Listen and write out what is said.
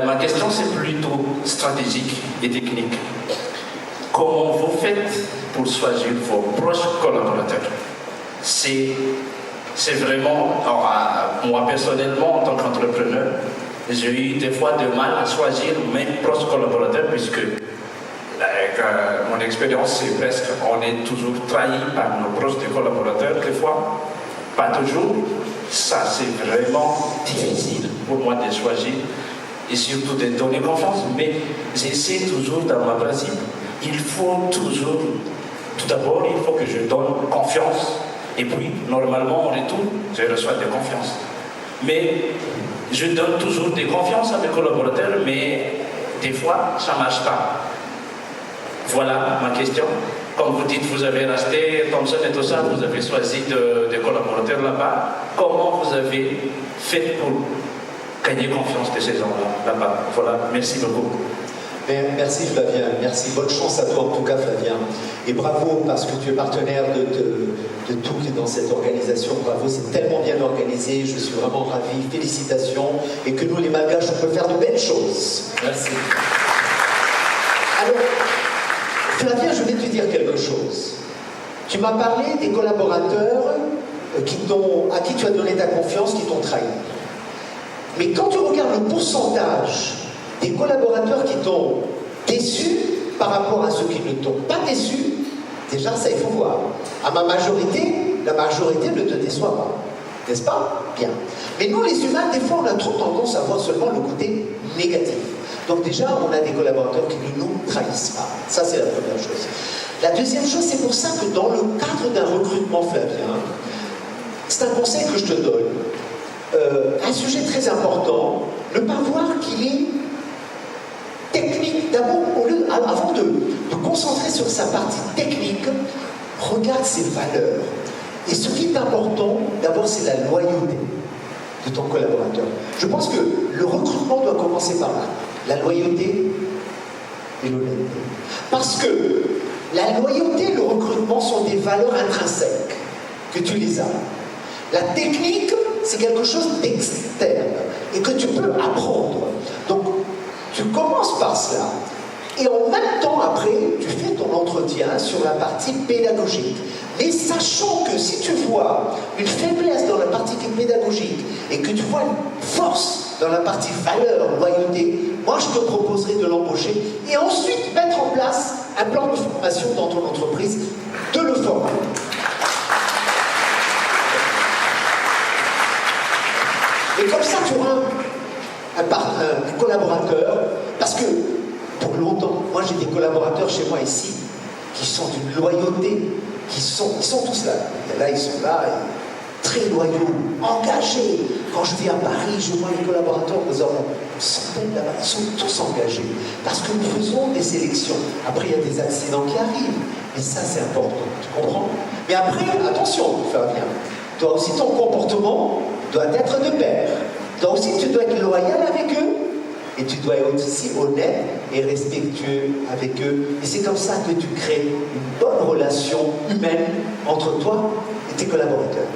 Ma question, c'est plutôt stratégique et technique. Comment vous faites pour choisir vos proches collaborateurs? C'est vraiment, alors, moi personnellement, en tant qu'entrepreneur, j'ai eu des fois de mal à choisir mes proches collaborateurs puisque mon expérience, c'est presque, on est toujours trahi par nos proches collaborateurs, des fois, pas toujours. Ça, c'est vraiment difficile pour moi de choisir et surtout de donner confiance, mais j'essaie toujours dans ma principe. Il faut toujours, tout d'abord, il faut que je donne confiance et puis, normalement, en retour, je reçois de confiance. Mais je donne toujours de confiance à mes collaborateurs, mais des fois, ça ne marche pas. Voilà ma question. Comme vous dites, vous avez racheté Thomson et tout ça, vous avez choisi des collaborateurs là-bas. Comment vous avez fait pour gagner confiance de ces gens-là là-bas? Voilà, merci beaucoup. Merci Flavien, merci, bonne chance à toi en tout cas Flavien. Et bravo parce que tu es partenaire de tout dans cette organisation, bravo, c'est tellement bien organisé, je suis vraiment ravi, félicitations. Et que nous les Malgaches, on peut faire de belles choses. Merci. Alors, Flavien, je vais te dire quelque chose. Tu m'as parlé des collaborateurs à qui tu as donné ta confiance, qui t'ont trahi. Mais quand tu regardes le pourcentage des collaborateurs qui t'ont déçu par rapport à ceux qui ne t'ont pas déçu, déjà ça il faut voir. À ma majorité, la majorité ne te déçoit pas. N'est-ce pas? Bien. Mais nous les humains, des fois on a trop tendance à voir seulement le côté négatif. Donc déjà, on a des collaborateurs qui ne nous trahissent pas. Ça, c'est la première chose. La deuxième chose, c'est pour ça que dans le cadre d'un recrutement, Flavien, c'est un conseil que je te donne. Un sujet très important, ne pas voir qu'il est technique. D'abord, avant de concentrer sur sa partie technique, regarde ses valeurs. Et ce qui est important, d'abord, c'est la loyauté de ton collaborateur. Je pense que le recrutement doit commencer par là. La loyauté et l'honnêteté. Parce que la loyauté et le recrutement sont des valeurs intrinsèques, que tu les as. La technique, c'est quelque chose d'externe et que tu peux apprendre. Donc, tu commences par cela. Et en même temps, après, tu fais ton entretien sur la partie pédagogique. Mais sachant que si tu vois une faiblesse dans la partie pédagogique et que tu vois une force dans la partie valeur, loyauté, moi je te proposerai de l'embaucher et ensuite mettre en place un plan de formation dans ton entreprise, de le former. Et comme ça, tu auras un collaborateur, parce que pour longtemps, moi j'ai des collaborateurs chez moi ici qui sont d'une loyauté, ils sont tous là. Là, ils sont là, très loyaux, engagés. Quand je viens à Paris, je vois les collaborateurs, nous avons une centaine là-bas, ils sont tous engagés. Parce que nous faisons des sélections. Après, il y a des accidents qui arrivent. Et ça, c'est important. Tu comprends? Mais après, attention, Flavien. Toi aussi, ton comportement doit être de pair. Toi aussi, tu dois être loyal avec eux. Et tu dois être aussi honnête et respectueux avec eux. Et c'est comme ça que tu crées une bonne relation humaine entre toi et tes collaborateurs.